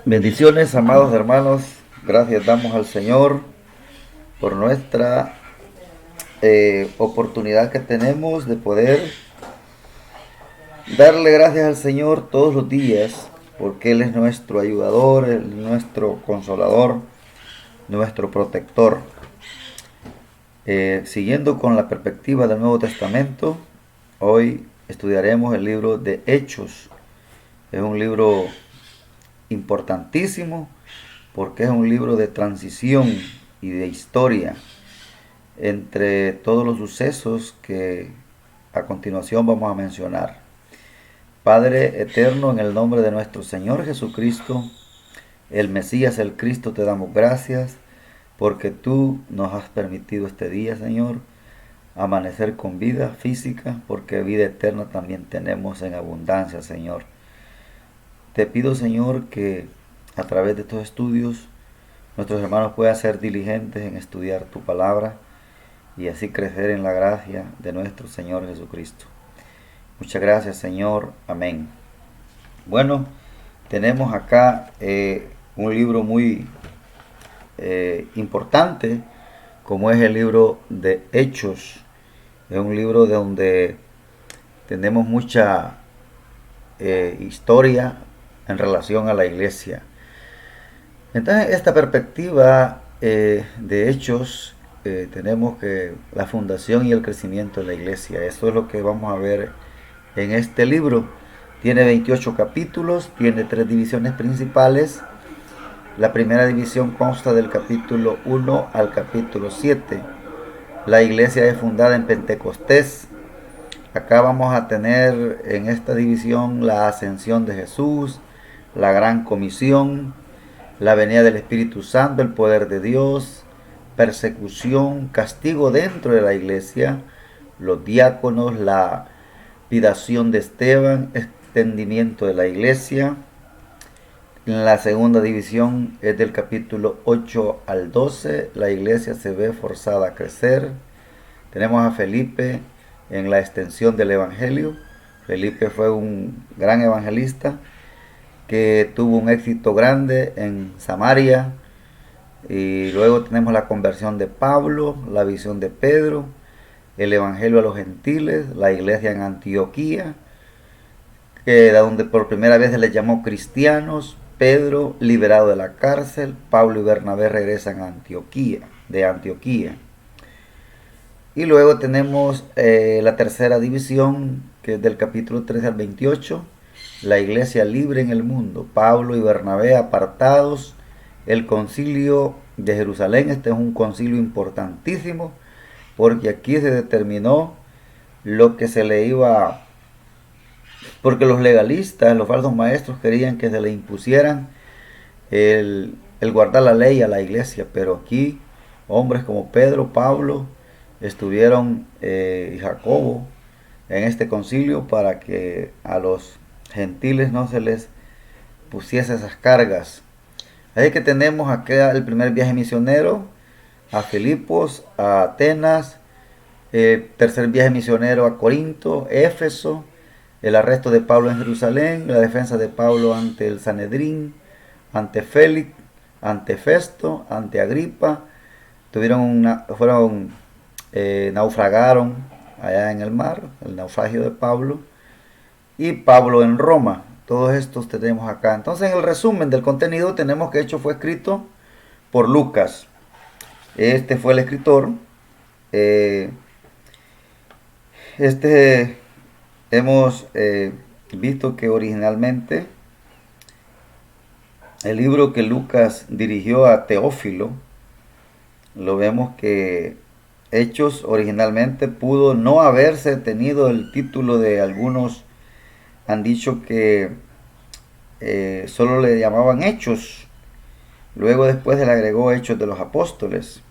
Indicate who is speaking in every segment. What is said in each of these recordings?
Speaker 1: Bendiciones, amados hermanos. Gracias damos al Señor por nuestra oportunidad que tenemos de poder darle gracias al Señor todos los días, porque Él es nuestro ayudador, Él es nuestro consolador, nuestro protector. Siguiendo con la perspectiva del Nuevo Testamento, hoy estudiaremos el libro de Hechos. Es un libro importantísimo porque es un libro de transición y de historia entre todos los sucesos que a continuación vamos a mencionar. Padre eterno, en el nombre de nuestro Señor Jesucristo, el Mesías, el Cristo, te damos gracias porque tú nos has permitido este día, Señor, amanecer con vida física, porque vida eterna también tenemos en abundancia, Señor. Te pido, Señor, que a través de estos estudios nuestros hermanos puedan ser diligentes en estudiar tu palabra y así crecer en la gracia de nuestro Señor Jesucristo. Muchas gracias, Señor. Amén. Bueno, tenemos acá un libro muy importante, como es el libro de Hechos. Es un libro donde tenemos mucha historia en relación a la iglesia. Entonces, esta perspectiva de Hechos, tenemos que la fundación y el crecimiento de la iglesia. Eso es lo que vamos a ver en este libro. Tiene 28 capítulos, tiene 3 divisiones principales. La primera división consta del capítulo 1 al capítulo 7. La iglesia es fundada en Pentecostés. Acá vamos a tener en esta división la ascensión de Jesús, la gran comisión, la venida del Espíritu Santo, el poder de Dios, persecución, castigo dentro de la iglesia, los diáconos, la pidación de Esteban, extendimiento de la iglesia. La segunda división es del capítulo 8 al 12, la iglesia se ve forzada a crecer. Tenemos a Felipe en la extensión del evangelio. Felipe fue un gran evangelista que tuvo un éxito grande en Samaria. Y luego tenemos la conversión de Pablo, la visión de Pedro, el evangelio a los gentiles, la iglesia en Antioquía, que donde por primera vez se les llamó cristianos. Pedro liberado de la cárcel, Pablo y Bernabé regresan a Antioquía. Y luego tenemos la tercera división, que es del capítulo 13 al 28, la iglesia libre en el mundo, Pablo y Bernabé apartados, el concilio de Jerusalén. Este es un concilio importantísimo, porque aquí se determinó lo que se le iba, porque los legalistas, los falsos maestros, querían que se le impusieran el guardar la ley a la iglesia, pero aquí hombres como Pedro, Pablo, estuvieron y Jacobo en este concilio para que a los gentiles no se les pusiese esas cargas. Así que tenemos acá el primer viaje misionero a Filipos, a Atenas, tercer viaje misionero a Corinto, Éfeso, el arresto de Pablo en Jerusalén, la defensa de Pablo ante el Sanedrín, ante Félix, ante Festo, ante Agripa. Naufragaron allá en el mar, el naufragio de Pablo, y Pablo en Roma. Todos estos tenemos acá. Entonces, en el resumen del contenido tenemos que Hechos fue escrito por Lucas. Este fue el escritor. Hemos visto que originalmente el libro que Lucas dirigió a Teófilo, lo vemos que Hechos originalmente pudo no haberse tenido el título. De algunos han dicho que solo le llamaban Hechos. Luego después se le agregó Hechos de los Apóstoles.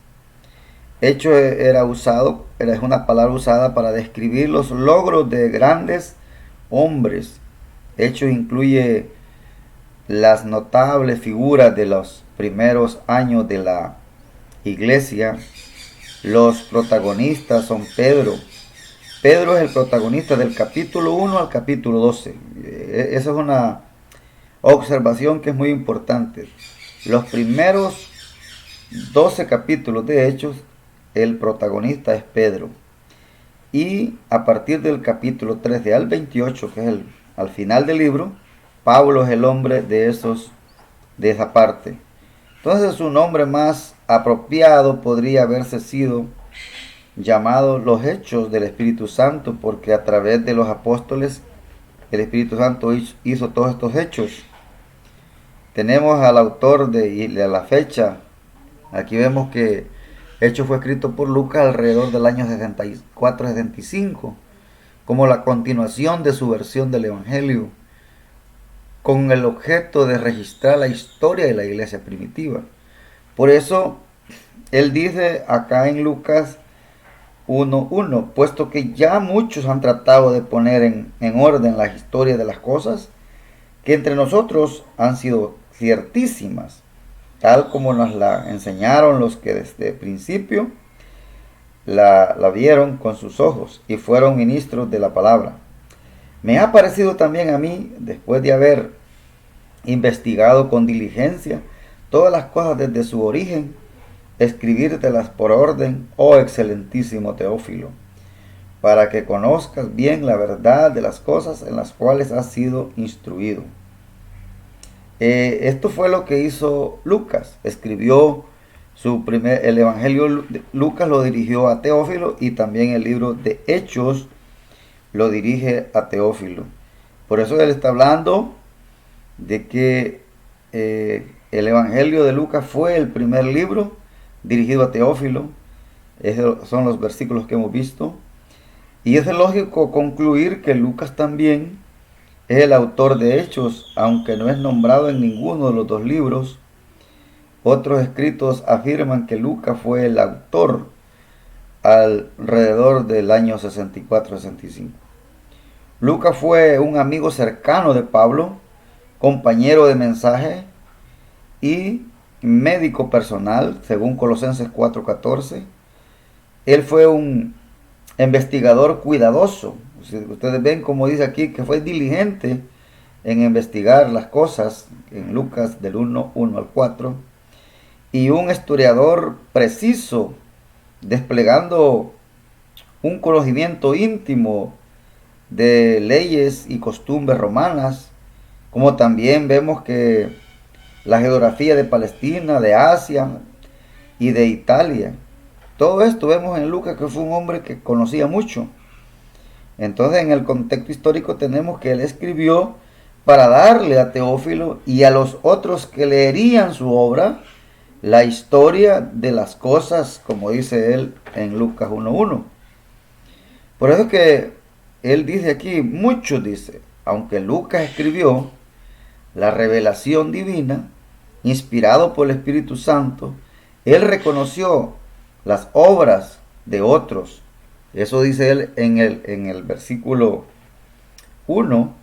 Speaker 1: Hecho era una palabra usada para describir los logros de grandes hombres. Hechos incluye las notables figuras de los primeros años de la iglesia. Los protagonistas son Pedro. Pedro es el protagonista del capítulo 1 al capítulo 12. Esa es Observación que es muy importante. Los primeros 12 capítulos de Hechos, el protagonista es Pedro. Y a partir del capítulo 13 al 28, que es al final del libro, Pablo es el hombre de esa parte. Entonces su nombre más apropiado podría haberse sido llamado los Hechos del Espíritu Santo, porque a través de los apóstoles el Espíritu Santo hizo todos estos hechos. Tenemos al autor y a la fecha. Aquí vemos que Hechos fue escrito por Lucas alrededor del año 64-65, como la continuación de su versión del Evangelio, con el objeto de registrar la historia de la iglesia primitiva. Por eso, él dice acá en Lucas 1:1, puesto que ya muchos han tratado de poner en orden la historia de las cosas, que entre nosotros han sido ciertísimas, tal como nos la enseñaron los que desde el principio la vieron con sus ojos y fueron ministros de la palabra. Me ha parecido también a mí, después de haber investigado con diligencia todas las cosas desde su origen, escribírtelas por orden, oh excelentísimo Teófilo, para que conozcas bien la verdad de las cosas en las cuales has sido instruido. Esto fue lo que hizo Lucas. Escribió el Evangelio de Lucas lo dirigió a Teófilo, y también el libro de Hechos lo dirige a Teófilo. Por eso él está hablando de que el Evangelio de Lucas fue el primer libro dirigido a Teófilo. Esos son los versículos que hemos visto. Y es lógico concluir que Lucas también es el autor de Hechos, aunque no es nombrado en ninguno de los dos libros. Otros escritos afirman que Lucas fue el autor alrededor del año 64-65. Lucas fue un amigo cercano de Pablo, compañero de mensaje y médico personal, según Colosenses 4:14. Él fue un investigador cuidadoso. Ustedes ven como dice aquí que fue diligente en investigar las cosas en Lucas del 1 al 4, y un historiador preciso, desplegando un conocimiento íntimo de leyes y costumbres romanas, como también vemos que la geografía de Palestina, de Asia y de Italia. Todo esto vemos en Lucas, que fue un hombre que conocía mucho. Entonces, en el contexto histórico tenemos que él escribió para darle a Teófilo y a los otros que leerían su obra la historia de las cosas, como dice él en Lucas 1:1. Por eso que él dice aquí, muchos dice, aunque Lucas escribió la revelación divina, inspirado por el Espíritu Santo, él reconoció las obras de otros. Eso dice él en el versículo 1.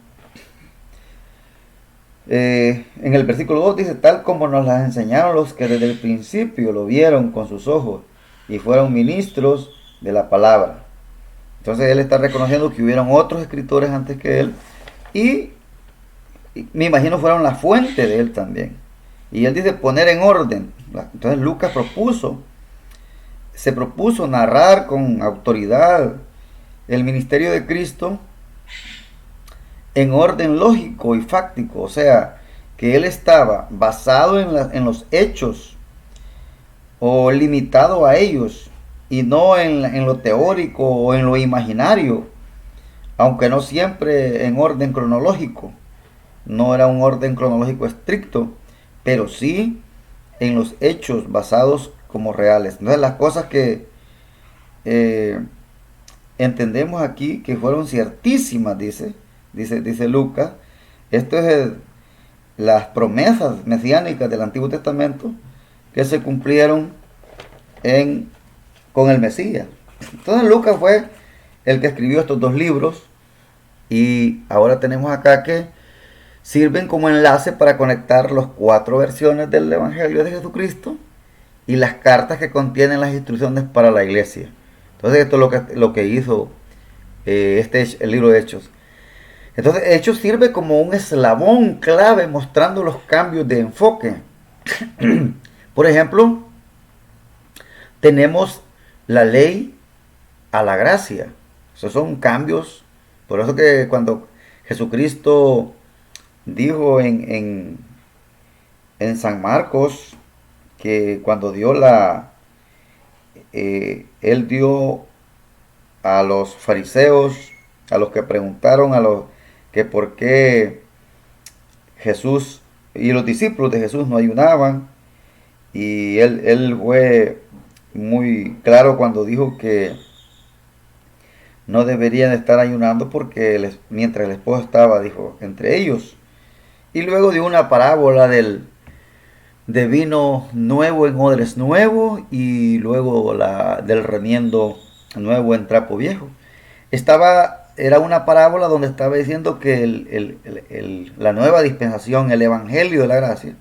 Speaker 1: En el versículo 2 dice, tal como nos las enseñaron los que desde el principio lo vieron con sus ojos y fueron ministros de la palabra. Entonces él está reconociendo que hubieron otros escritores antes que él, y me imagino fueron la fuente de él también. Y él dice poner en orden. Entonces Lucas se propuso narrar con autoridad el ministerio de Cristo en orden lógico y fáctico, o sea, que él estaba basado en los hechos o limitado a ellos, y no en lo teórico o en lo imaginario, aunque no siempre en orden cronológico. No era un orden cronológico estricto, pero sí en los hechos basados como reales. Entonces las cosas que entendemos aquí que fueron ciertísimas, dice Lucas. Esto es las promesas mesiánicas del Antiguo Testamento que se cumplieron con el Mesías. Entonces Lucas fue el que escribió estos dos libros, y ahora tenemos acá que sirven como enlace para conectar las 4 versiones del Evangelio de Jesucristo y las cartas que contienen las instrucciones para la iglesia. Entonces esto es lo que hizo el libro de Hechos. Entonces, Hechos sirve como un eslabón clave mostrando los cambios de enfoque. Por ejemplo, tenemos la ley a la gracia. Esos son cambios. Por eso que cuando Jesucristo dijo en San Marcos que cuando dio él dio a los fariseos, a los que preguntaron a los que por qué Jesús y los discípulos de Jesús no ayunaban, y él fue muy claro cuando dijo que no deberían estar ayunando porque mientras el esposo estaba, dijo, entre ellos. Y luego dio una parábola de vino nuevo en odres nuevos y luego del remiendo nuevo en trapo viejo. Era una parábola donde estaba diciendo que la nueva dispensación, el evangelio de la gracia,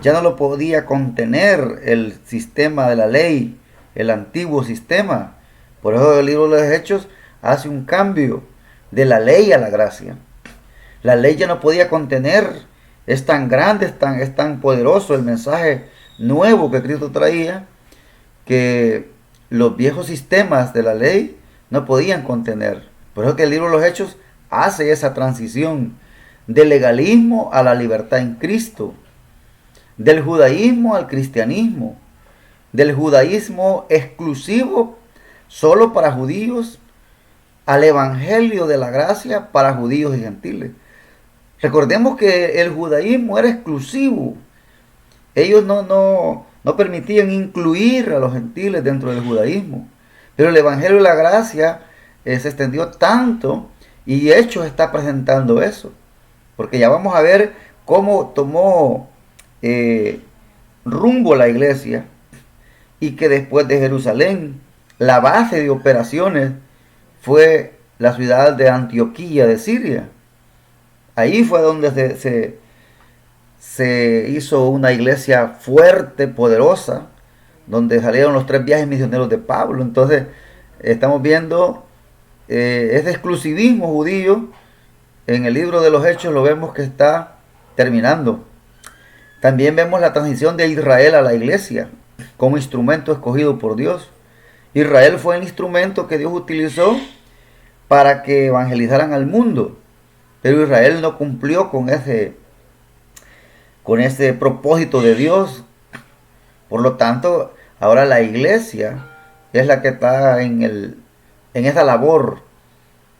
Speaker 1: ya no lo podía contener el sistema de la ley, el antiguo sistema. Por eso el libro de los Hechos hace un cambio de la ley a la gracia. La ley ya no podía contener, es tan grande, es tan poderoso el mensaje nuevo que Cristo traía, que los viejos sistemas de la ley no podían contener. Por eso que el libro de los Hechos hace esa transición del legalismo a la libertad en Cristo, del judaísmo al cristianismo, del judaísmo exclusivo solo para judíos, al evangelio de la gracia para judíos y gentiles. Recordemos que el judaísmo era exclusivo. Ellos no permitían incluir a los gentiles dentro del judaísmo. Pero el evangelio de la gracia se extendió tanto, y Hechos está presentando eso. Porque ya vamos a ver cómo tomó rumbo la iglesia, y que después de Jerusalén, la base de operaciones fue la ciudad de Antioquía de Siria. Ahí fue donde se hizo una iglesia fuerte, poderosa, donde salieron los 3 viajes misioneros de Pablo. Entonces, estamos viendo ese exclusivismo judío. En el libro de los Hechos lo vemos que está terminando. También vemos la transición de Israel a la iglesia como instrumento escogido por Dios. Israel fue el instrumento que Dios utilizó para que evangelizaran al mundo. Pero Israel no cumplió con ese propósito de Dios. Por lo tanto, ahora la iglesia es la que está en esa labor.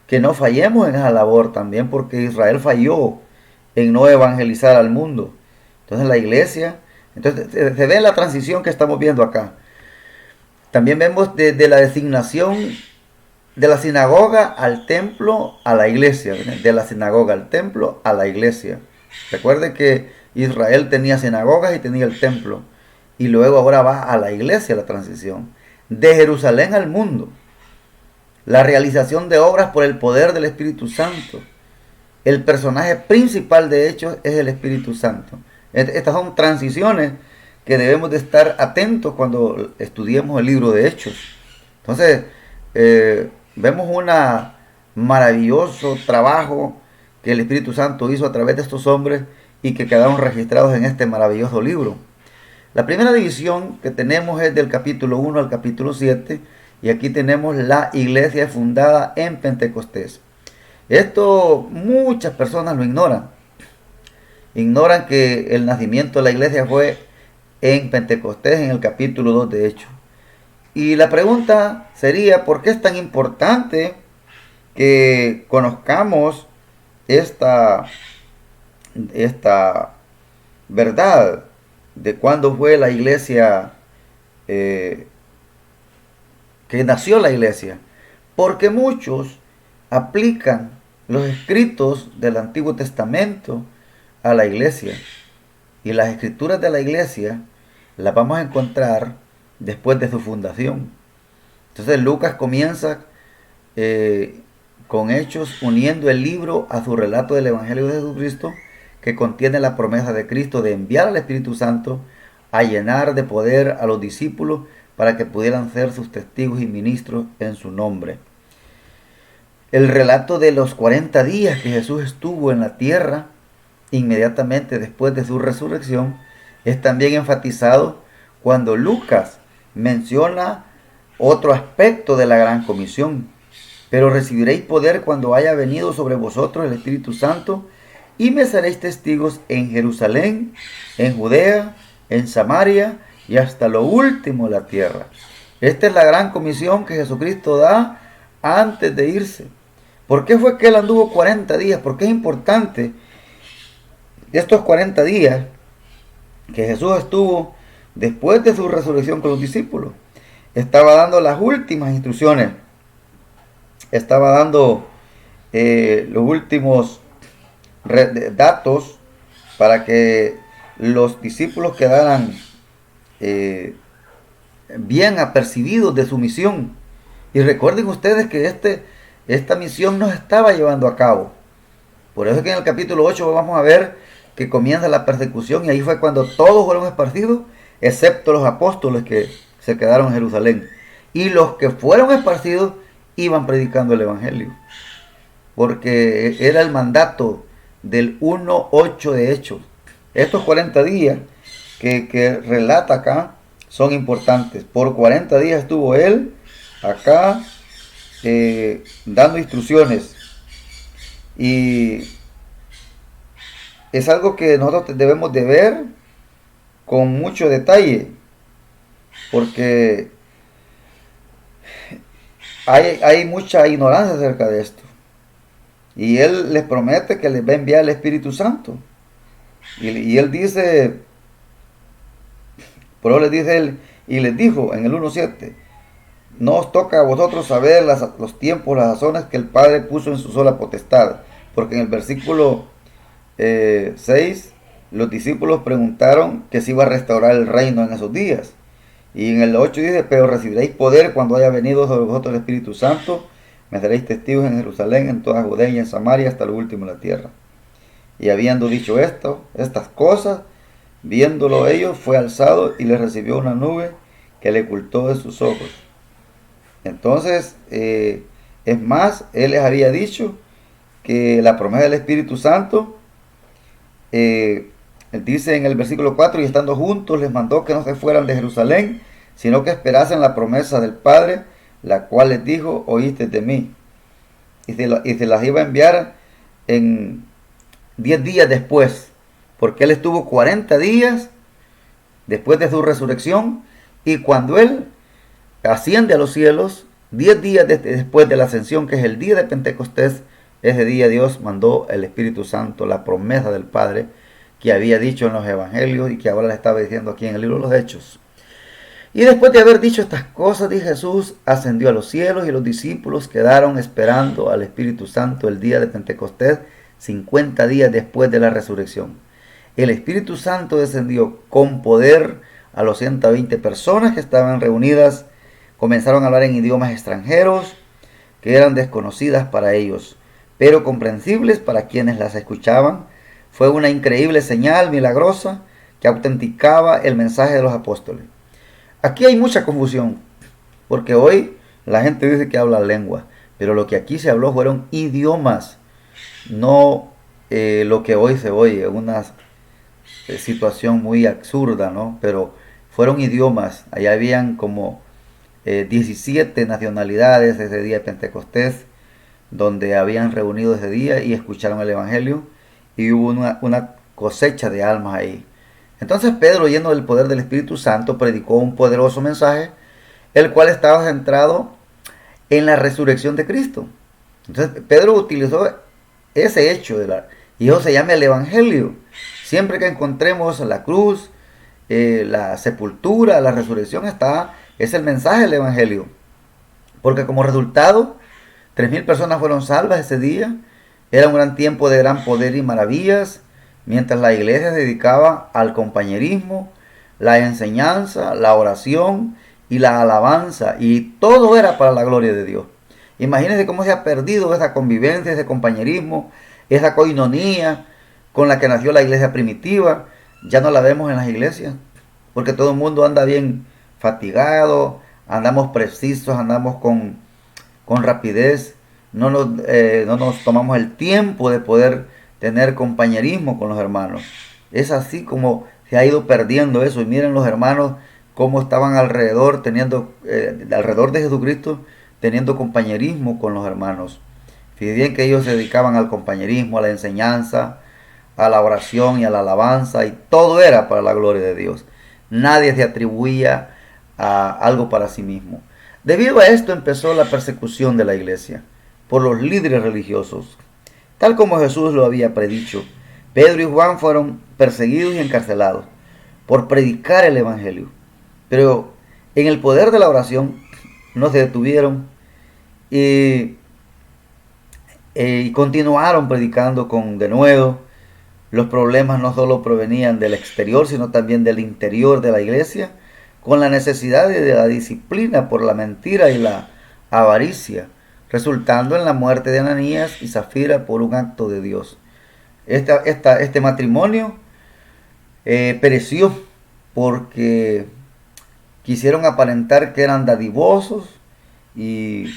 Speaker 1: Que no fallemos en esa labor también, porque Israel falló en no evangelizar al mundo. Entonces la iglesia, entonces se ve la transición que estamos viendo acá. También vemos de la designación de la sinagoga al templo a la iglesia, de la sinagoga al templo a la iglesia. Recuerde que Israel tenía sinagogas y tenía el templo, y luego ahora va a la iglesia la transición. De Jerusalén al mundo, la realización de obras por el poder del Espíritu Santo. El personaje principal de Hechos es el Espíritu Santo. Estas son transiciones que debemos de estar atentos cuando estudiemos el libro de Hechos. Entonces, vemos un maravilloso trabajo que el Espíritu Santo hizo a través de estos hombres y que quedaron registrados en este maravilloso libro. La primera división que tenemos es del capítulo 1 al capítulo 7, y aquí tenemos la iglesia fundada en Pentecostés. Esto muchas personas lo ignoran. Ignoran que el nacimiento de la iglesia fue en Pentecostés, en el capítulo 2 de Hechos. Y la pregunta sería, ¿por qué es tan importante que conozcamos esta verdad de cuándo fue la iglesia, que nació la iglesia? Porque muchos aplican los escritos del Antiguo Testamento a la iglesia, y las escrituras de la iglesia las vamos a encontrar después de su fundación. Entonces Lucas comienza con Hechos, uniendo el libro a su relato del Evangelio de Jesucristo, que contiene la promesa de Cristo de enviar al Espíritu Santo a llenar de poder a los discípulos para que pudieran ser sus testigos y ministros en su nombre. El relato de los 40 días que Jesús estuvo en la tierra, inmediatamente después de su resurrección, es también enfatizado cuando Lucas menciona otro aspecto de la gran comisión. Pero recibiréis poder cuando haya venido sobre vosotros el Espíritu Santo, y me seréis testigos en Jerusalén, en Judea, en Samaria y hasta lo último de la tierra. Esta es la gran comisión que Jesucristo da antes de irse. ¿Por qué fue que él anduvo 40 días? Porque es importante estos 40 días que Jesús estuvo después de su resurrección con los discípulos. Estaba dando las últimas instrucciones, estaba dando los últimos datos para que los discípulos quedaran bien apercibidos de su misión. Y recuerden ustedes que esta misión no se estaba llevando a cabo. Por eso es que en el capítulo 8 vamos a ver que comienza la persecución, y ahí fue cuando todos fueron esparcidos, excepto los apóstoles que se quedaron en Jerusalén. Y los que fueron esparcidos iban predicando el Evangelio, porque era el mandato del 1:8 de Hechos. Estos 40 días que relata acá son importantes. Por 40 días estuvo él acá dando instrucciones, y es algo que nosotros debemos de ver con mucho detalle, porque hay mucha ignorancia acerca de esto. Y él les promete que les va a enviar el Espíritu Santo. Y él dice, por eso les dice él, y les dijo en el 1:7, no os toca a vosotros saber los tiempos, las razones que el Padre puso en su sola potestad. Porque en el versículo 6, los discípulos preguntaron que se iba a restaurar el reino en esos días. Y en el 8 dice, pero recibiréis poder cuando haya venido sobre vosotros el Espíritu Santo, me seréis testigos en Jerusalén, en toda Judea y en Samaria, hasta lo último de la tierra. Y habiendo dicho estas cosas, viéndolo ellos, fue alzado y le recibió una nube que le ocultó de sus ojos. Entonces, es más, él les había dicho que la promesa del Espíritu Santo, él dice en el versículo 4, y estando juntos les mandó que no se fueran de Jerusalén, sino que esperasen la promesa del Padre, la cual les dijo, oíste de mí. Y se las iba a enviar en 10 días después, porque él estuvo 40 días después de su resurrección, y cuando él asciende a los cielos, 10 días después de la ascensión, que es el día de Pentecostés, ese día Dios mandó el Espíritu Santo, la promesa del Padre que había dicho en los evangelios y que ahora le estaba diciendo aquí en el libro de los Hechos. Y después de haber dicho estas cosas, dice Jesús, ascendió a los cielos, y los discípulos quedaron esperando al Espíritu Santo el día de Pentecostés, 50 días después de la resurrección. El Espíritu Santo descendió con poder a los 120 personas que estaban reunidas. Comenzaron a hablar en idiomas extranjeros que eran desconocidas para ellos, pero comprensibles para quienes las escuchaban. Fue una increíble señal milagrosa que autenticaba el mensaje de los apóstoles. Aquí hay mucha confusión, porque hoy la gente dice que habla lengua, pero lo que aquí se habló fueron idiomas, no lo que hoy se oye, una situación muy absurda, ¿no? Pero fueron idiomas. Allá habían como 17 nacionalidades ese día de Pentecostés, donde habían reunido ese día y escucharon el Evangelio, y hubo una cosecha de almas ahí. Entonces Pedro, lleno del poder del Espíritu Santo, predicó un poderoso mensaje, el cual estaba centrado en la resurrección de Cristo. Entonces Pedro utilizó ese hecho, y eso se llama el Evangelio. Siempre que encontremos la cruz, la sepultura, la resurrección, es el mensaje del Evangelio. Porque como resultado, 3,000 personas fueron salvas ese día. Era un gran tiempo de gran poder y maravillas, mientras la iglesia se dedicaba al compañerismo, la enseñanza, la oración y la alabanza, y todo era para la gloria de Dios. Imagínense cómo se ha perdido esa convivencia, ese compañerismo, esa coinonía con la que nació la iglesia primitiva. Ya no la vemos en las iglesias, porque todo el mundo anda bien fatigado, andamos precisos, andamos con rapidez. no nos tomamos el tiempo de poder tener compañerismo con los hermanos. Es así como se ha ido perdiendo eso. Y miren los hermanos cómo estaban alrededor, alrededor de Jesucristo, teniendo compañerismo con los hermanos. Fíjense bien que ellos se dedicaban al compañerismo, a la enseñanza, a la oración y a la alabanza, y todo era para la gloria de Dios. Nadie se atribuía a algo para sí mismo. Debido a esto empezó la persecución de la iglesia por los líderes religiosos. Tal como Jesús lo había predicho, Pedro y Juan fueron perseguidos y encarcelados por predicar el Evangelio. Pero en el poder de la oración no se detuvieron y, y continuaron predicando con denuedo. Los problemas no solo provenían del exterior, sino también del interior de la iglesia, con la necesidad de la disciplina por la mentira y la avaricia, resultando en la muerte de Ananías y Zafira por un acto de Dios. Este matrimonio pereció porque quisieron aparentar que eran dadivosos y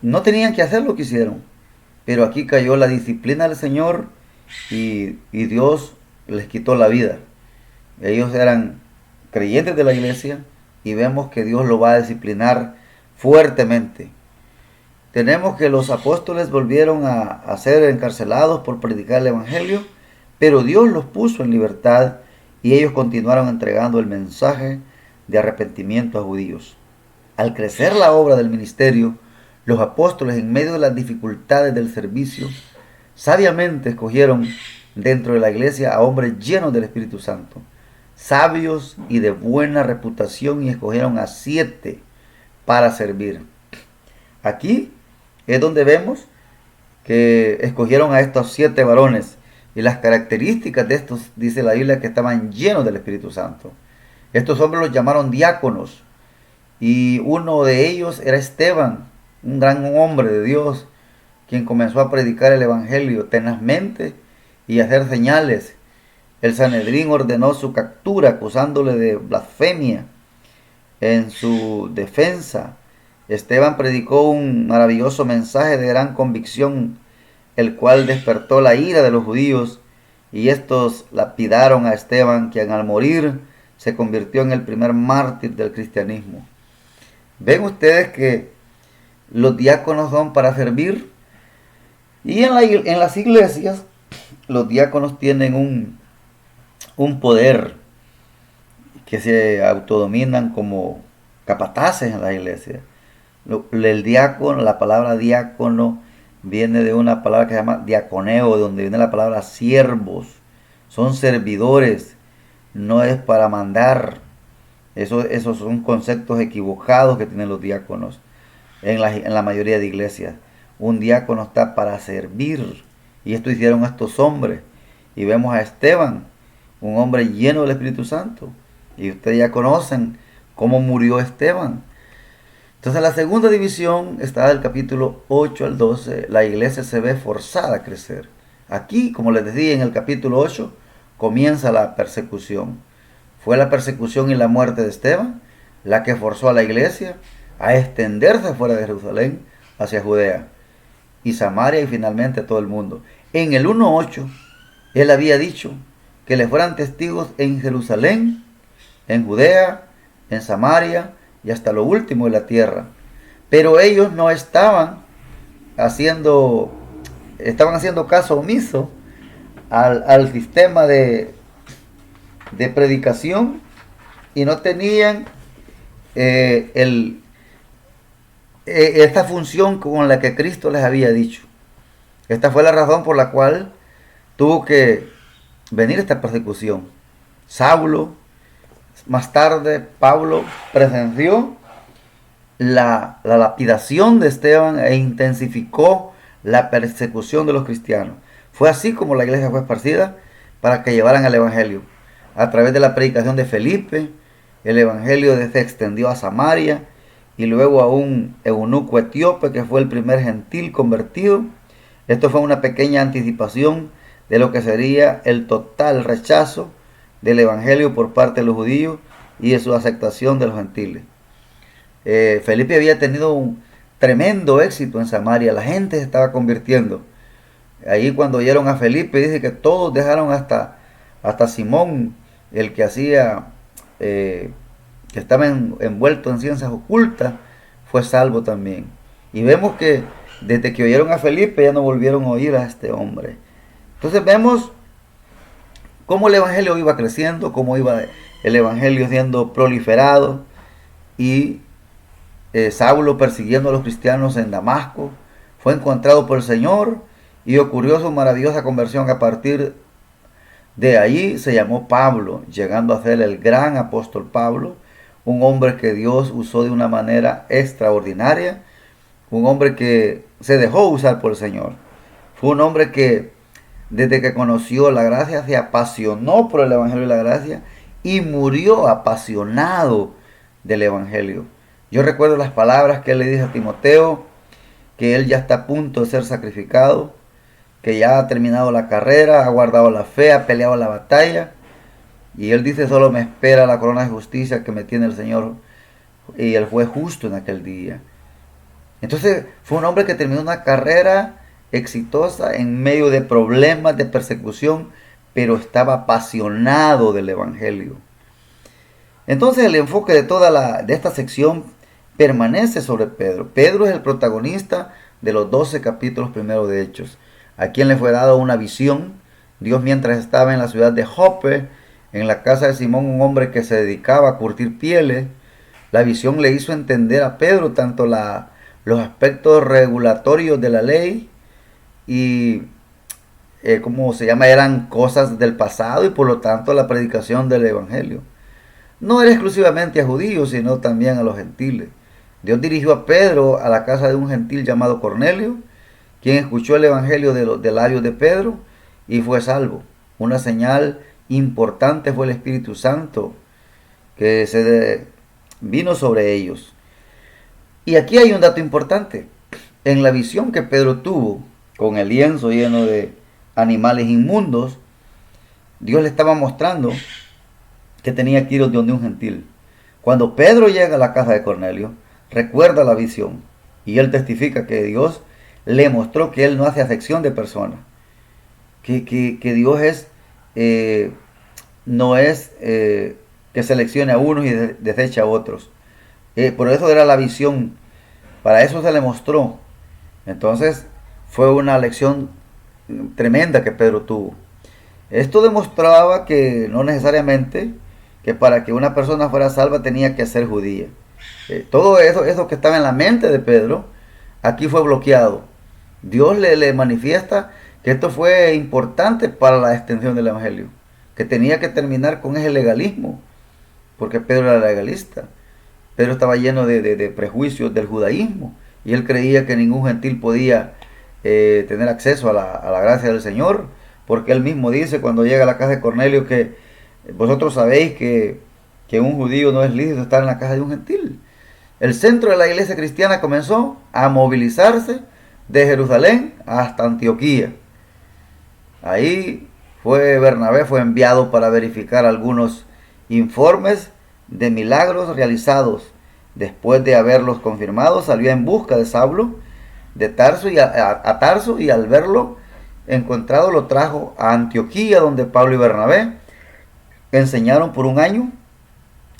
Speaker 1: no tenían que hacer lo que hicieron. Pero aquí cayó la disciplina del Señor y Dios les quitó la vida. Ellos eran creyentes de la iglesia y vemos que Dios lo va a disciplinar fuertemente. Tenemos que los apóstoles volvieron a ser encarcelados por predicar el Evangelio, pero Dios los puso en libertad y ellos continuaron entregando el mensaje de arrepentimiento a judíos. Al crecer la obra del ministerio, los apóstoles, en medio de las dificultades del servicio, sabiamente escogieron dentro de la iglesia a hombres llenos del Espíritu Santo, sabios y de buena reputación, y escogieron a 7 para servir. Aquí es donde vemos que escogieron a estos 7 varones, y las características de estos, dice la Biblia, que estaban llenos del Espíritu Santo. Estos hombres los llamaron diáconos, y uno de ellos era Esteban, un gran hombre de Dios, quien comenzó a predicar el Evangelio tenazmente y a hacer señales. El Sanedrín ordenó su captura, acusándole de blasfemia. En su defensa, Esteban predicó un maravilloso mensaje de gran convicción, el cual despertó la ira de los judíos, y estos lapidaron a Esteban, quien al morir se convirtió en el primer mártir del cristianismo. Ven ustedes que los diáconos son para servir, y en las iglesias los diáconos tienen un poder, que se autodominan como capataces en la iglesia. El diácono, la palabra diácono viene de una palabra que se llama diaconeo, donde viene la palabra siervos. Son servidores, no es para mandar. Esos son conceptos equivocados que tienen los diáconos en la mayoría de iglesias. Un diácono está para servir, y esto hicieron estos hombres. Y vemos a Esteban, un hombre lleno del Espíritu Santo, y ustedes ya conocen cómo murió Esteban. Entonces, la segunda división está del capítulo 8 al 12. La iglesia se ve forzada a crecer. Aquí, como les decía, en el capítulo 8 comienza la persecución. Fue la persecución y la muerte de Esteban la que forzó a la iglesia a extenderse fuera de Jerusalén hacia Judea y Samaria, y finalmente a todo el mundo. En el 1:8 él había dicho que le fueran testigos en Jerusalén, en Judea, en Samaria y hasta lo último de la tierra. Pero ellos no estaban haciendo caso omiso al sistema de predicación, y no tenían esta función con la que Cristo les había dicho. Esta fue la razón por la cual tuvo que venir esta persecución. Saulo, más tarde Pablo, presenció la lapidación de Esteban e intensificó la persecución de los cristianos. Fue así como la iglesia fue esparcida para que llevaran el Evangelio. A través de la predicación de Felipe, el Evangelio se extendió a Samaria, y luego a un eunuco etíope, que fue el primer gentil convertido. Esto fue una pequeña anticipación de lo que sería el total rechazo del Evangelio por parte de los judíos y de su aceptación de los gentiles. Felipe había tenido tremendo éxito en Samaria. La gente se estaba convirtiendo. Ahí cuando oyeron a Felipe, dice que todos dejaron hasta Simón, el que hacía, que estaba envuelto en ciencias ocultas, fue salvo también. Y vemos que desde que oyeron a Felipe ya no volvieron a oír a este hombre. Entonces vemos cómo el evangelio iba creciendo, cómo iba el evangelio siendo proliferado, y Saulo, persiguiendo a los cristianos en Damasco, fue encontrado por el Señor y ocurrió su maravillosa conversión. A partir de allí se llamó Pablo, llegando a ser el gran apóstol Pablo, un hombre que Dios usó de una manera extraordinaria, un hombre que se dejó usar por el Señor. Fue un hombre que desde que conoció la gracia se apasionó por el Evangelio de la gracia y murió apasionado del Evangelio. Yo recuerdo las palabras que él le dijo a Timoteo, que él ya está a punto de ser sacrificado, que ya ha terminado la carrera, ha guardado la fe, ha peleado la batalla, y él dice: solo me espera la corona de justicia que me tiene el Señor, y él fue justo en aquel día. Entonces fue un hombre que terminó una carrera exitosa en medio de problemas, de persecución, pero estaba apasionado del Evangelio. Entonces el enfoque de esta sección permanece sobre Pedro. Pedro es el protagonista de los 12 capítulos primeros de Hechos, a quien le fue dado una visión. Dios, mientras estaba en la ciudad de Jope, en la casa de Simón, un hombre que se dedicaba a curtir pieles, la visión le hizo entender a Pedro tanto los aspectos regulatorios de la ley y como se llama, eran cosas del pasado, y por lo tanto la predicación del evangelio no era exclusivamente a judíos, sino también a los gentiles. Dios dirigió a Pedro a la casa de un gentil llamado Cornelio, quien escuchó el evangelio de labios de Pedro y fue salvo. Una señal importante fue el Espíritu Santo que vino sobre ellos. Y aquí hay un dato importante. En la visión que Pedro tuvo con el lienzo lleno de animales inmundos, Dios le estaba mostrando que tenía que ir donde un gentil. Cuando Pedro llega a la casa de Cornelio, recuerda la visión y él testifica que Dios le mostró que él no hace acepción de personas, que Dios no es que seleccione a unos y desecha a otros. Por eso era la visión, para eso se le mostró. Entonces fue una lección tremenda que Pedro tuvo. Esto demostraba que no necesariamente que para que una persona fuera salva tenía que ser judía. Todo eso que estaba en la mente de Pedro, aquí fue bloqueado. Dios le manifiesta que esto fue importante para la extensión del evangelio, que tenía que terminar con ese legalismo, porque Pedro era legalista. Pedro estaba lleno de prejuicios del judaísmo, y él creía que ningún gentil podía tener acceso a la gracia del Señor, porque él mismo dice cuando llega a la casa de Cornelio que vosotros sabéis que un judío no es lícito estar en la casa de un gentil. El centro de la iglesia cristiana comenzó a movilizarse de Jerusalén hasta Antioquía. Ahí Bernabé fue enviado para verificar algunos informes de milagros realizados. Después de haberlos confirmado, salió en busca de Saulo de Tarso a Tarso, y al verlo encontrado lo trajo a Antioquía, donde Pablo y Bernabé enseñaron por un año.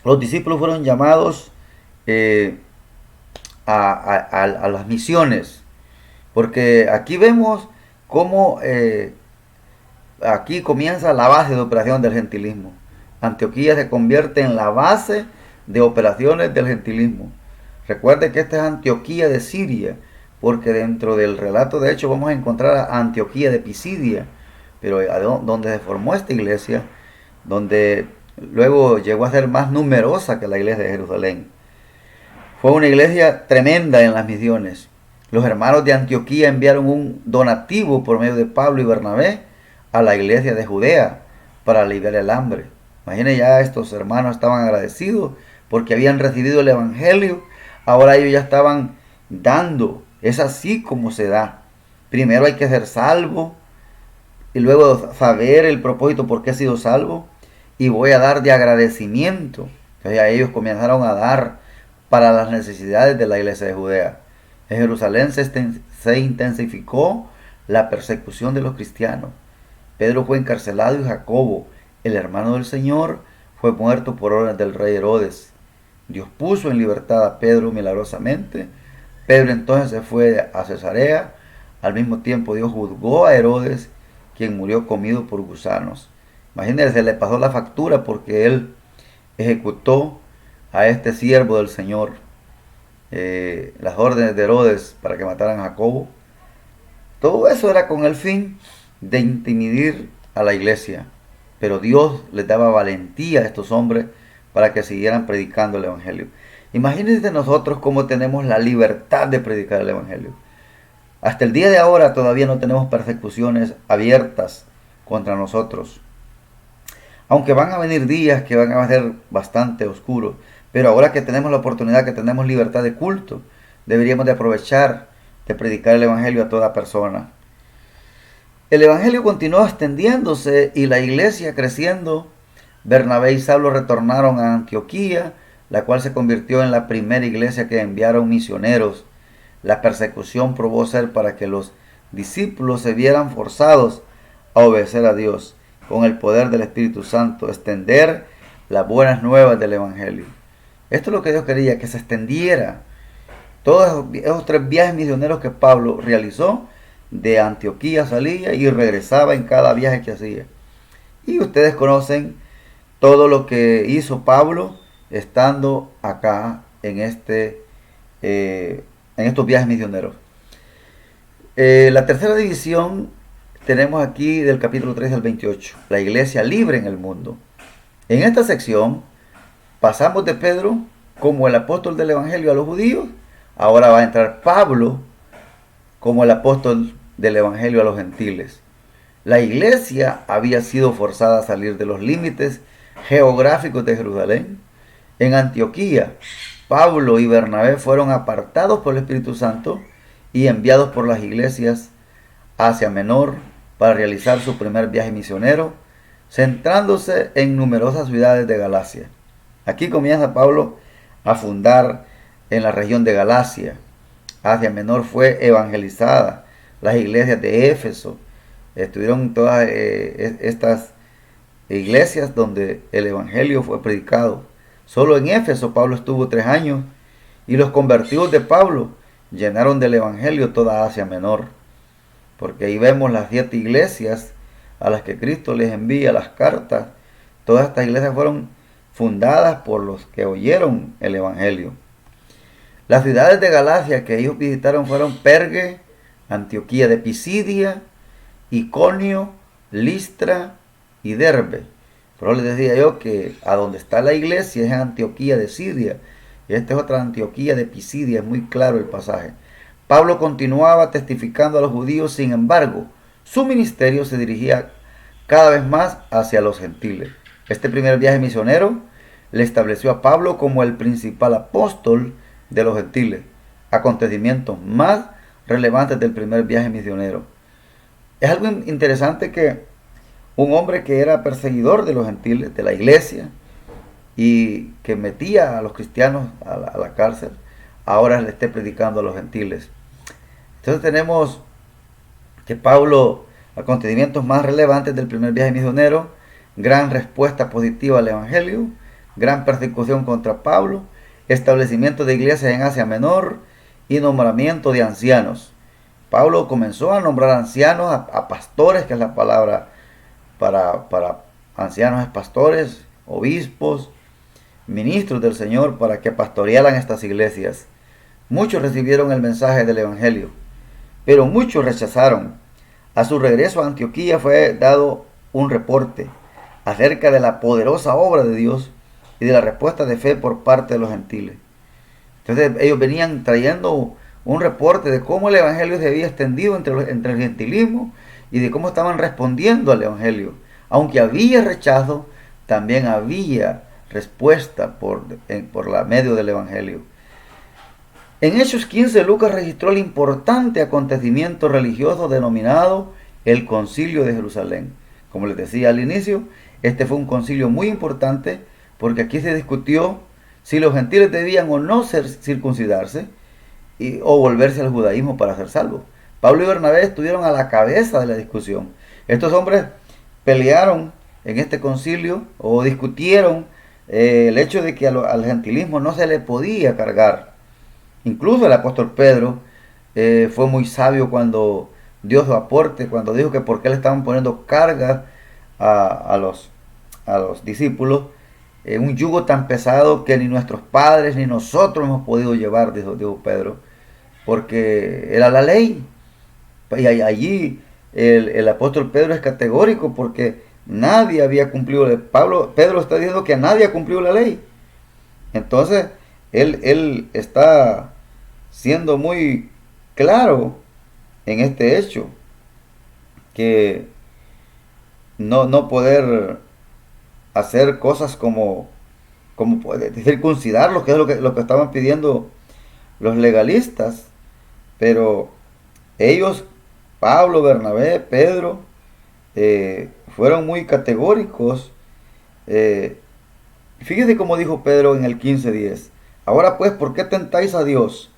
Speaker 1: Los discípulos fueron llamados a las misiones, porque aquí vemos cómo aquí comienza la base de operación del gentilismo. Antioquía se convierte en la base de operaciones del gentilismo. Recuerde que esta es Antioquía de Siria, porque dentro del relato de hecho vamos a encontrar a Antioquía de Pisidia, pero donde se formó esta iglesia, donde luego llegó a ser más numerosa que la iglesia de Jerusalén. Fue una iglesia tremenda en las misiones. Los hermanos de Antioquía enviaron un donativo por medio de Pablo y Bernabé a la iglesia de Judea para aliviar el hambre. Imaginen, ya estos hermanos estaban agradecidos porque habían recibido el evangelio. Ahora ellos ya estaban dando. Es así como se da. Primero hay que ser salvo y luego saber el propósito por qué he sido salvo, y voy a dar de agradecimiento. Entonces ellos comenzaron a dar para las necesidades de la iglesia de Judea. En Jerusalén se intensificó la persecución de los cristianos. Pedro fue encarcelado y Jacobo, el hermano del Señor, fue muerto por orden del rey Herodes. Dios puso en libertad a Pedro milagrosamente. Pedro entonces se fue a Cesarea. Al mismo tiempo Dios juzgó a Herodes, quien murió comido por gusanos. Imagínense, le pasó la factura porque él ejecutó a este siervo del Señor las órdenes de Herodes para que mataran a Jacobo. Todo eso era con el fin de intimidar a la iglesia. Pero Dios les daba valentía a estos hombres para que siguieran predicando el Evangelio. Imagínense nosotros cómo tenemos la libertad de predicar el Evangelio. Hasta el día de ahora todavía no tenemos persecuciones abiertas contra nosotros. Aunque van a venir días que van a ser bastante oscuros. Pero ahora que tenemos la oportunidad, que tenemos libertad de culto, deberíamos de aprovechar de predicar el Evangelio a toda persona. El Evangelio continuó extendiéndose y la iglesia creciendo. Bernabé y Saulo retornaron a Antioquía, la cual se convirtió en la primera iglesia que enviaron misioneros. La persecución probó ser para que los discípulos se vieran forzados a obedecer a Dios, con el poder del Espíritu Santo, extender las buenas nuevas del Evangelio. Esto es lo que Dios quería, que se extendiera. Todos esos 3 viajes misioneros que Pablo realizó, de Antioquía salía y regresaba en cada viaje que hacía. Y ustedes conocen todo lo que hizo Pablo estando acá en estos viajes misioneros. La tercera división tenemos aquí del capítulo 3 al 28, la iglesia libre en el mundo. En esta sección pasamos de Pedro como el apóstol del Evangelio a los judíos. Ahora va a entrar Pablo como el apóstol del Evangelio a los gentiles. La iglesia había sido forzada a salir de los límites geográficos de Jerusalén. En Antioquía, Pablo y Bernabé fueron apartados por el Espíritu Santo y enviados por las iglesias Asia Menor para realizar su primer viaje misionero, centrándose en numerosas ciudades de Galacia. Aquí comienza Pablo a fundar en la región de Galacia. Asia Menor fue evangelizada. Las iglesias de Éfeso estuvieron todas estas iglesias donde el evangelio fue predicado. Solo en Éfeso Pablo estuvo 3 años y los convertidos de Pablo llenaron del evangelio toda Asia Menor. Porque ahí vemos las 7 iglesias a las que Cristo les envía las cartas. Todas estas iglesias fueron fundadas por los que oyeron el evangelio. Las ciudades de Galacia que ellos visitaron fueron Perge, Antioquía de Pisidia, Iconio, Listra y Derbe. Pero les decía yo que a donde está la iglesia es en Antioquía de Siria. Y esta es otra Antioquía de Pisidia, es muy claro el pasaje. Pablo continuaba testificando a los judíos, sin embargo, su ministerio se dirigía cada vez más hacia los gentiles. Este primer viaje misionero le estableció a Pablo como el principal apóstol de los gentiles, acontecimientos más relevantes del primer viaje misionero. Es algo interesante que un hombre que era perseguidor de los gentiles, de la iglesia, y que metía a los cristianos a la cárcel, ahora le esté predicando a los gentiles. Entonces tenemos que Pablo, acontecimientos más relevantes del primer viaje misionero, gran respuesta positiva al evangelio, gran persecución contra Pablo, establecimiento de iglesias en Asia Menor y nombramiento de ancianos. Pablo comenzó a nombrar ancianos, a pastores, que es la palabra para ancianos, es pastores, obispos, ministros del Señor, para que pastorearan estas iglesias. Muchos recibieron el mensaje del evangelio, pero muchos rechazaron. A su regreso a Antioquía fue dado un reporte acerca de la poderosa obra de Dios y de la respuesta de fe por parte de los gentiles. Entonces ellos venían trayendo un reporte de cómo el evangelio se había extendido entre el gentilismo y de cómo estaban respondiendo al evangelio. Aunque había rechazo, también había respuesta por la medio del evangelio. En Hechos 15, Lucas registró el importante acontecimiento religioso denominado el Concilio de Jerusalén. Como les decía al inicio, este fue un concilio muy importante porque aquí se discutió si los gentiles debían o no circuncidarse, o volverse al judaísmo para ser salvo. Pablo y Bernabé estuvieron a la cabeza de la discusión. Estos hombres pelearon en este concilio o discutieron el hecho de que al gentilismo no se le podía cargar. Incluso el apóstol Pedro fue muy sabio cuando dio su aporte, cuando dijo que por qué le estaban poniendo cargas a los discípulos, un yugo tan pesado que ni nuestros padres ni nosotros hemos podido llevar, dijo Pedro, porque era la ley. Y allí el apóstol Pedro es categórico porque nadie había cumplido. Pedro está diciendo que nadie ha cumplido la ley. Entonces, él está siendo muy claro en este hecho, que no poder hacer cosas como circuncidarlos, que es lo que estaban pidiendo los legalistas, pero ellos, Pablo, Bernabé, Pedro, fueron muy categóricos. Fíjese cómo dijo Pedro en el 15:10. Ahora pues, ¿por qué tentáis a Dios,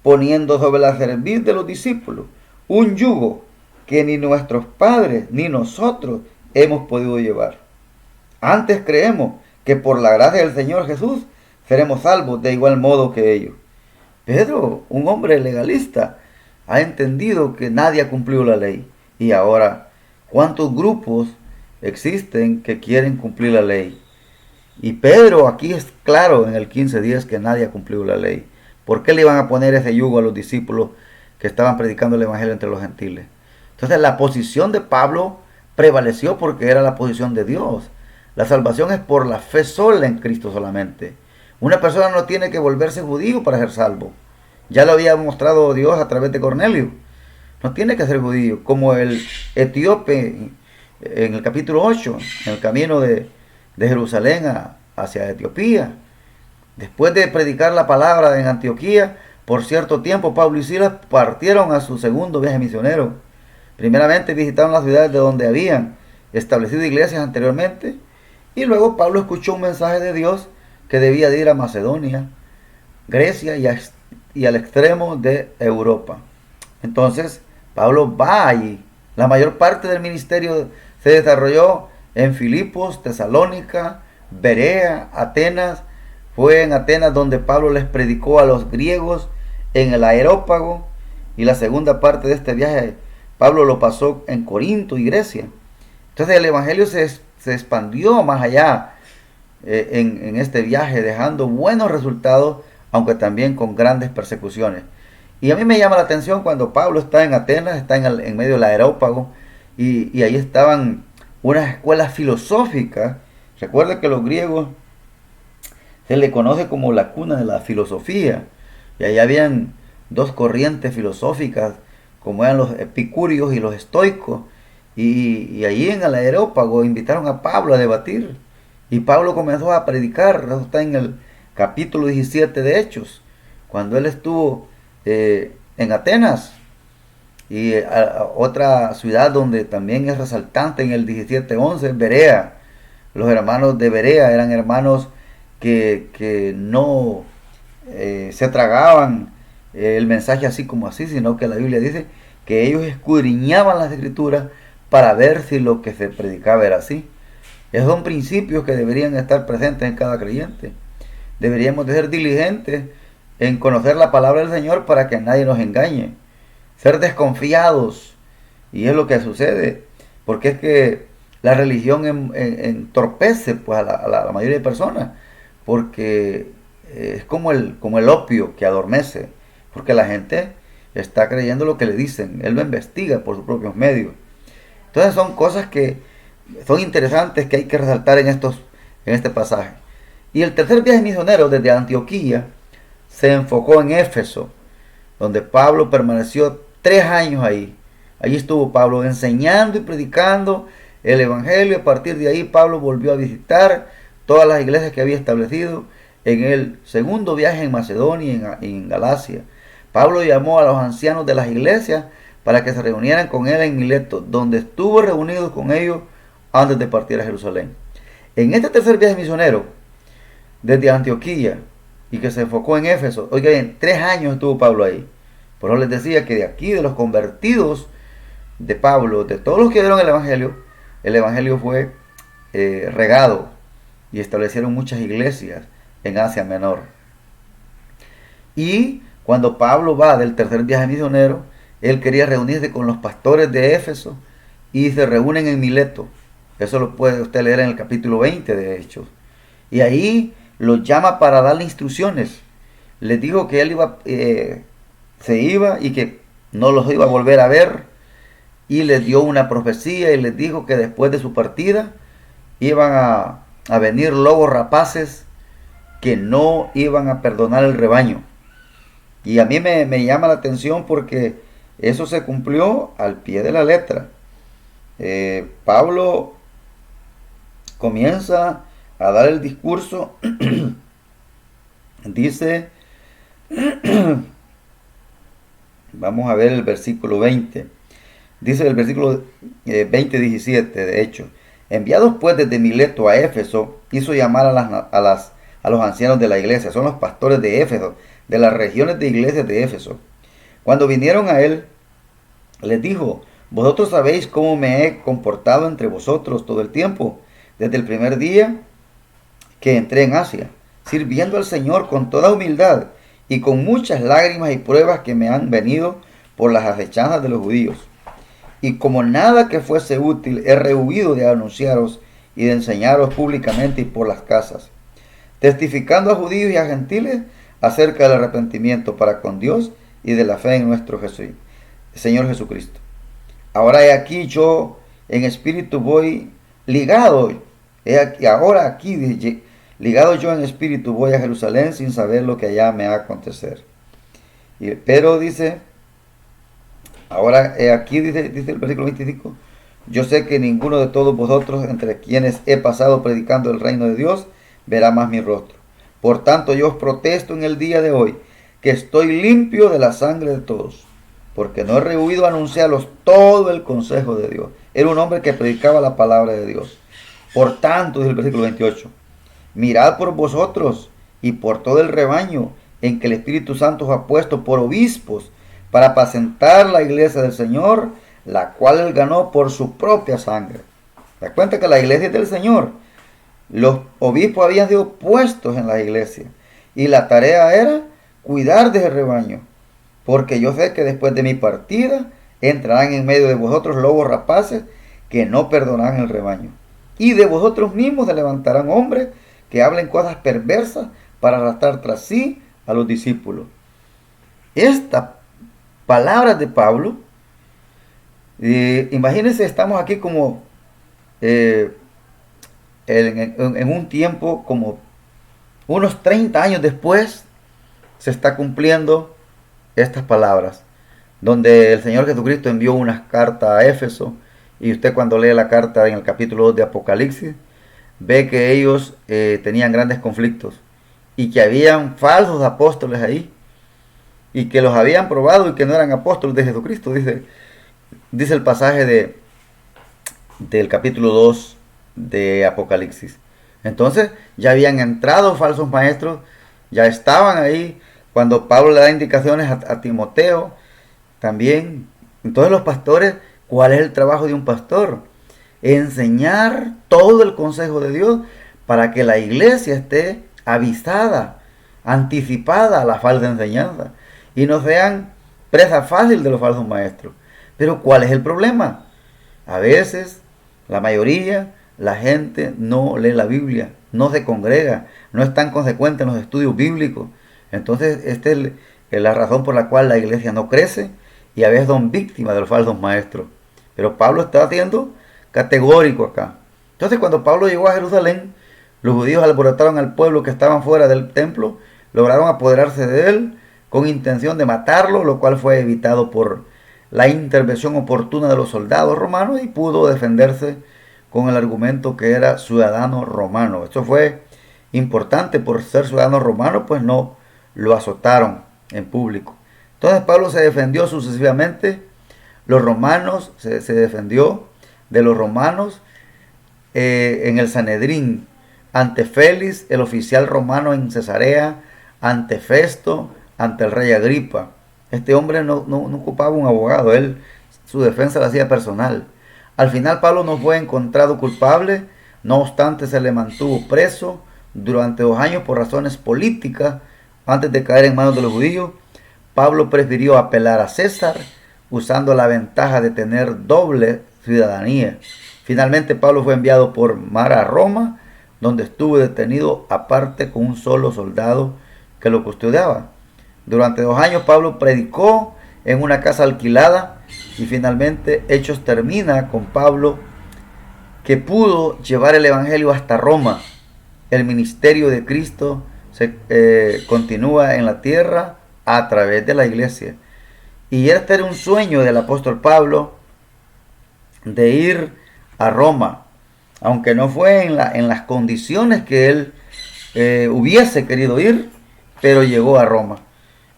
Speaker 1: poniendo sobre la cerviz de los discípulos un yugo que ni nuestros padres ni nosotros hemos podido llevar? Antes creemos que por la gracia del Señor Jesús seremos salvos de igual modo que ellos. Pedro, un hombre legalista, ha entendido que nadie ha cumplido la ley. Y ahora, ¿cuántos grupos existen que quieren cumplir la ley? Y Pedro aquí es claro en el 15:10 que nadie ha cumplido la ley. ¿Por qué le iban a poner ese yugo a los discípulos que estaban predicando el evangelio entre los gentiles? Entonces la posición de Pablo prevaleció porque era la posición de Dios. La salvación es por la fe sola en Cristo solamente. Una persona no tiene que volverse judío para ser salvo. Ya lo había mostrado Dios a través de Cornelio. No tiene que ser judío, como el etíope en el capítulo 8, en el camino de Jerusalén hacia Etiopía. Después de predicar la palabra en Antioquía, por cierto tiempo Pablo y Silas partieron a su segundo viaje misionero. Primeramente visitaron las ciudades de donde habían establecido iglesias anteriormente, y luego Pablo escuchó un mensaje de Dios que debía de ir a Macedonia, Grecia y al extremo de Europa. Entonces Pablo va allí. La mayor parte del ministerio se desarrolló en Filipos, Tesalónica, Berea, Atenas. Fue en Atenas donde Pablo les predicó a los griegos en el Areópago, y la segunda parte de este viaje Pablo lo pasó en Corinto y Grecia. Entonces el evangelio se expandió más allá en este viaje, dejando buenos resultados, aunque también con grandes persecuciones. Y a mí me llama la atención cuando Pablo está en Atenas, está en medio del Areópago, y ahí estaban unas escuelas filosóficas. Recuerda que los griegos se le conoce como la cuna de la filosofía, y ahí habían dos corrientes filosóficas, como eran los epicúreos y los estoicos, y allí en el Areópago invitaron a Pablo a debatir, y Pablo comenzó a predicar. Eso está en el capítulo 17 de Hechos, cuando él estuvo en Atenas, y otra ciudad donde también es resaltante en el 17:11, Berea. Los hermanos de Berea eran hermanos que no se tragaban el mensaje así como así, sino que la Biblia dice que ellos escudriñaban las escrituras para ver si lo que se predicaba era así. Esos son principios que deberían estar presentes en cada creyente. Deberíamos de ser diligentes en conocer la palabra del Señor para que nadie nos engañe. Ser desconfiados, y es lo que sucede, porque es que la religión entorpece pues, a la mayoría de personas, porque es como el opio que adormece, porque la gente está creyendo lo que le dicen, él lo investiga por sus propios medios. Entonces son cosas que son interesantes que hay que resaltar en este pasaje. Y el tercer viaje misionero desde Antioquía se enfocó en Éfeso, donde Pablo permaneció 3 años ahí. Allí estuvo Pablo enseñando y predicando el evangelio. A partir de ahí Pablo volvió a visitar todas las iglesias que había establecido en el segundo viaje en Macedonia y en Galacia. Pablo llamó a los ancianos de las iglesias para que se reunieran con él en Mileto, donde estuvo reunido con ellos antes de partir a Jerusalén. En este tercer viaje misionero, desde Antioquía y que se enfocó en Éfeso. Oigan, 3 años estuvo Pablo ahí. Por eso les decía que de aquí, de los convertidos de Pablo, de todos los que dieron el Evangelio fue regado y establecieron muchas iglesias en Asia Menor. Y cuando Pablo va del tercer viaje misionero, él quería reunirse con los pastores de Éfeso y se reúnen en Mileto. Eso lo puede usted leer en el capítulo 20 de Hechos. Y ahí los llama para darle instrucciones. Les dijo que él se iba y que no los iba a volver a ver. Y les dio una profecía y les dijo que después de su partida iban a venir lobos rapaces que no iban a perdonar el rebaño. Y a mí me llama la atención porque eso se cumplió al pie de la letra. Pablo comienza a dar el discurso. Dice, vamos a ver el versículo 20. Dice el versículo 20-17 de hecho. Enviados pues desde Mileto a Éfeso, hizo llamar a los ancianos de la iglesia, son los pastores de Éfeso, de las regiones de iglesias de Éfeso. Cuando vinieron a él, les dijo, vosotros sabéis cómo me he comportado entre vosotros todo el tiempo, desde el primer día que entré en Asia, sirviendo al Señor con toda humildad y con muchas lágrimas y pruebas que me han venido por las acechanzas de los judíos. Y como nada que fuese útil, he rehuido de anunciaros y de enseñaros públicamente y por las casas, testificando a judíos y a gentiles acerca del arrepentimiento para con Dios y de la fe en nuestro Señor Jesucristo. Ahora he aquí yo en espíritu voy ligado, ligado yo en espíritu voy a Jerusalén sin saber lo que allá me va a acontecer. Pero dice, ahora aquí dice el versículo 25, yo sé que ninguno de todos vosotros entre quienes he pasado predicando el reino de Dios verá más mi rostro. Por tanto yo os protesto en el día de hoy que estoy limpio de la sangre de todos, porque no he rehuido anunciarlos todo el consejo de Dios. Era un hombre que predicaba la palabra de Dios. Por tanto, dice el versículo 28, mirad por vosotros y por todo el rebaño en que el Espíritu Santo os ha puesto por obispos para apacentar la iglesia del Señor, la cual él ganó por su propia sangre. ¿Se da cuenta que la iglesia es del Señor? Los obispos habían sido puestos en la iglesia y la tarea era cuidar de ese rebaño, porque yo sé que después de mi partida entrarán en medio de vosotros lobos rapaces que no perdonarán el rebaño. Y de vosotros mismos se levantarán hombres que hablen cosas perversas para arrastrar tras sí a los discípulos. Estas palabras de Pablo, imagínense, estamos aquí como en un tiempo como unos 30 años después se está cumpliendo estas palabras, donde el Señor Jesucristo envió unas cartas a Éfeso, y usted cuando lee la carta en el capítulo 2 de Apocalipsis, ve que ellos tenían grandes conflictos, y que habían falsos apóstoles ahí, y que los habían probado y que no eran apóstoles de Jesucristo, dice el pasaje del capítulo 2 de Apocalipsis. Entonces ya habían entrado falsos maestros, ya estaban ahí cuando Pablo le da indicaciones a Timoteo también. Entonces los pastores, ¿cuál es el trabajo de un pastor? Enseñar todo el consejo de Dios para que la iglesia esté avisada, anticipada a la falsa enseñanza y no sean presa fácil de los falsos maestros. Pero ¿cuál es el problema? A veces, la mayoría, la gente no lee la Biblia, no se congrega, no es tan consecuente en los estudios bíblicos. Entonces, esta es la razón por la cual la iglesia no crece y a veces son víctimas de los falsos maestros. Pero Pablo está siendo categórico acá. Entonces, cuando Pablo llegó a Jerusalén, los judíos alborotaron al pueblo que estaban fuera del templo, lograron apoderarse de él con intención de matarlo, lo cual fue evitado por la intervención oportuna de los soldados romanos y pudo defenderse con el argumento que era ciudadano romano. Esto fue importante, por ser ciudadano romano, pues no lo azotaron en público. Entonces Pablo se defendió sucesivamente. Los romanos, se defendió de los romanos en el Sanedrín, ante Félix, el oficial romano en Cesarea, ante Festo, ante el rey Agripa. Este hombre no ocupaba un abogado, él su defensa la hacía personal. Al final Pablo no fue encontrado culpable, no obstante se le mantuvo preso durante 2 años por razones políticas antes de caer en manos de los judíos. Pablo prefirió apelar a César usando la ventaja de tener doble ciudadanía. Finalmente Pablo fue enviado por mar a Roma, donde estuvo detenido aparte con un solo soldado que lo custodiaba. Durante 2 años Pablo predicó en una casa alquilada y finalmente Hechos termina con Pablo que pudo llevar el Evangelio hasta Roma. El ministerio de Cristo continúa en la tierra a través de la iglesia. Y este era un sueño del apóstol Pablo de ir a Roma, aunque no fue en las condiciones que él hubiese querido ir, pero llegó a Roma.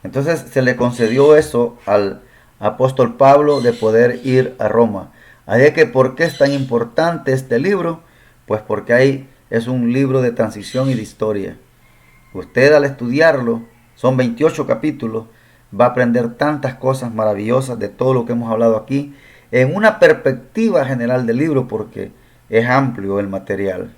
Speaker 1: Entonces se le concedió eso al apóstol Pablo de poder ir a Roma. Así que, ¿por qué es tan importante este libro? Pues porque ahí es un libro de transición y de historia. Usted al estudiarlo, son 28 capítulos, va a aprender tantas cosas maravillosas de todo lo que hemos hablado aquí, en una perspectiva general del libro, porque es amplio el material.